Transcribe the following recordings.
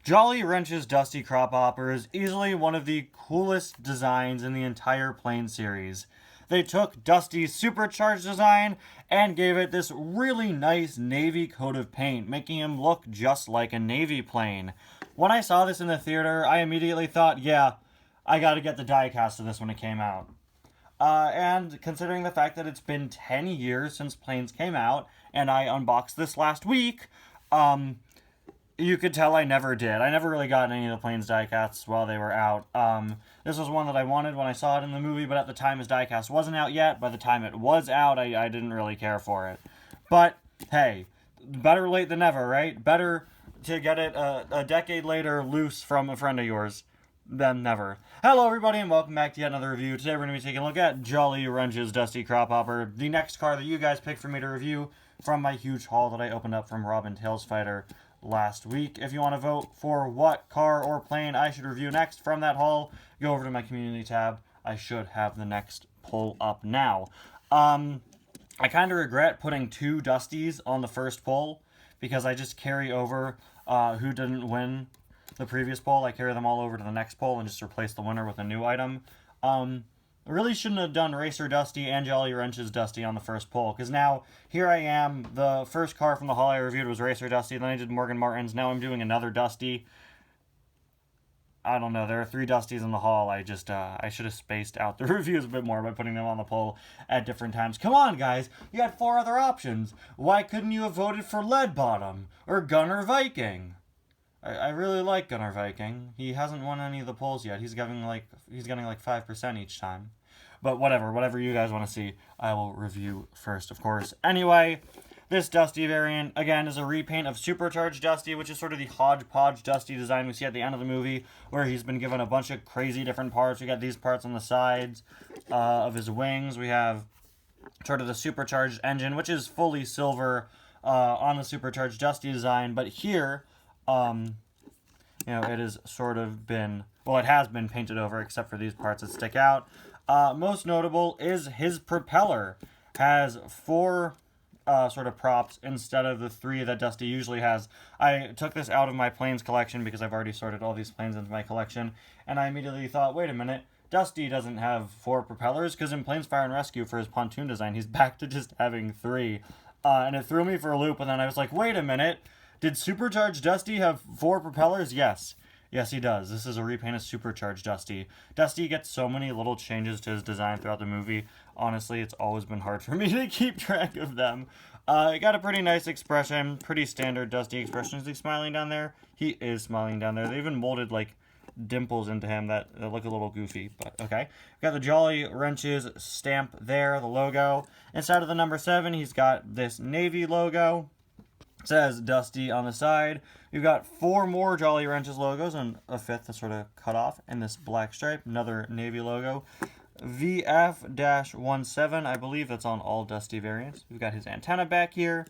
Jolly Ranch's Dusty Crophopper is easily one of the coolest designs in the entire plane series. They took Dusty's supercharged design and gave it this really nice navy coat of paint, making him look just like a navy plane. When I saw this in the theater, I immediately thought, yeah, I gotta get the diecast of this when it came out. And considering the fact that it's been 10 years since Planes came out, and I unboxed this last week, you could tell I never did. I never really got any of the Planes diecasts while they were out. This was one that I wanted when I saw it in the movie, but at the time his diecast wasn't out yet. By the time it was out, I didn't really care for it. But, hey, better late than never, right? Better to get it a decade later loose from a friend of yours than never. Hello everybody and welcome back to yet another review. Today we're going to be taking a look at Jolly Ranch's Dusty Crophopper, the next car that you guys picked for me to review from my huge haul that I opened up from Robin Tails Fighter last week. If you want to vote for what car or plane I should review next from that haul, go over to my community tab. I should have the next poll up now. I kind of regret putting two Dusties on the first poll because I just carry over who didn't win the previous poll. I carry them all over to the next poll and just replace the winner with a new item. I really shouldn't have done Racer Dusty and Jolly Ranch's Dusty on the first poll, because now here I am. The first car from the haul I reviewed was Racer Dusty, then I did Morgan Martin's, now I'm doing another Dusty. I don't know, there are 3 Dusties in the haul. I should have spaced out the reviews a bit more by putting them on the poll at different times. Come on, guys, you had 4 other options. Why couldn't you have voted for Lead Bottom or Gunner Viking? I really like Gunner Viking. He hasn't won any of the polls yet. He's getting like 5% each time. But whatever you guys want to see, I will review first, of course. Anyway, this Dusty variant, again, is a repaint of Supercharged Dusty, which is sort of the hodgepodge Dusty design we see at the end of the movie, where he's been given a bunch of crazy different parts. We got these parts on the sides of his wings. We have sort of the Supercharged engine, which is fully silver on the Supercharged Dusty design. But here, it has sort of been, well, it has been painted over, except for these parts that stick out. Most notable is his propeller has 4 sort of props instead of the 3 that Dusty usually has. I took this out of my planes collection because I've already sorted all these planes into my collection, and I immediately thought, wait a minute, Dusty doesn't have 4 propellers, because in Planes Fire and Rescue for his pontoon design, he's back to just having 3. And it threw me for a loop, and then I was like, wait a minute, did Supercharged Dusty have 4 propellers? Yes. Yes, he does. This is a repaint of Supercharged Dusty. Dusty gets so many little changes to his design throughout the movie. Honestly, it's always been hard for me to keep track of them. He got a pretty nice expression, pretty standard Dusty expression. Is he smiling down there? He is smiling down there. They even molded, like, dimples into him that look a little goofy, but okay. We've got the Jolly Ranch's stamp there, the logo. Inside of the number 7, he's got this Navy logo. It says Dusty on the side. We've got 4 more Jolly Ranch's logos and a 5th that's sort of cut off in this black stripe. Another Navy logo. VF-17, I believe that's on all Dusty variants. We've got his antenna back here.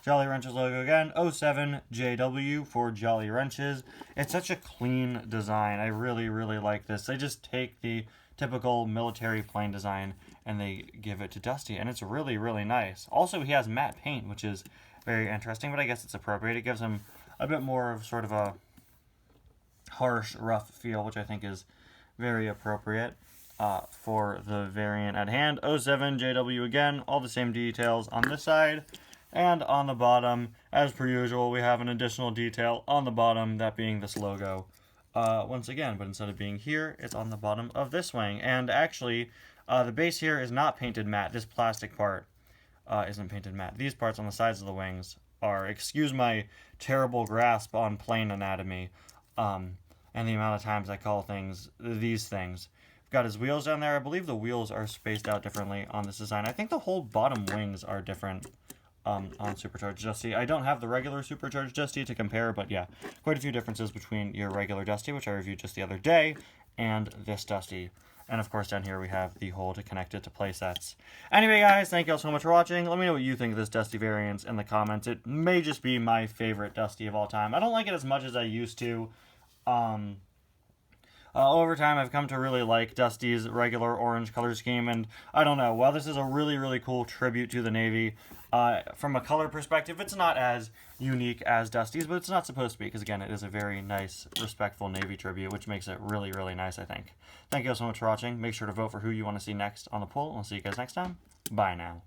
Jolly Ranch's logo again. 07JW for Jolly Ranch's. It's such a clean design. I really, really like this. They just take the typical military plane design and they give it to Dusty, and it's really, really nice. Also, he has matte paint, which is very interesting, but I guess it's appropriate. It gives him a bit more of sort of a harsh, rough feel, which I think is very appropriate for the variant at hand. 07JW again, all the same details on this side. And on the bottom, as per usual, we have an additional detail on the bottom, that being this logo once again. But instead of being here, it's on the bottom of this wing. And actually, the base here is not painted matte. This plastic part isn't painted matte. These parts on the sides of the wings are, excuse my terrible grasp on plane anatomy, and the amount of times I call things these things. We've got his wheels down there. I believe the wheels are spaced out differently on this design. I think the whole bottom wings are different on Supercharged Dusty. I don't have the regular Supercharged Dusty to compare, but yeah, quite a few differences between your regular Dusty, which I reviewed just the other day, and this Dusty. And of course down here we have the hole to connect it to playsets. Anyway guys, thank you all so much for watching. Let me know what you think of this Dusty variant in the comments. It may just be my favorite Dusty of all time. I don't like it as much as I used to. Over time, I've come to really like Dusty's regular orange color scheme, and I don't know, while this is a really, really cool tribute to the Navy, from a color perspective, it's not as unique as Dusty's, but it's not supposed to be, because again, it is a very nice, respectful Navy tribute, which makes it really, really nice, I think. Thank you all so much for watching. Make sure to vote for who you want to see next on the poll, and I'll see you guys next time. Bye now.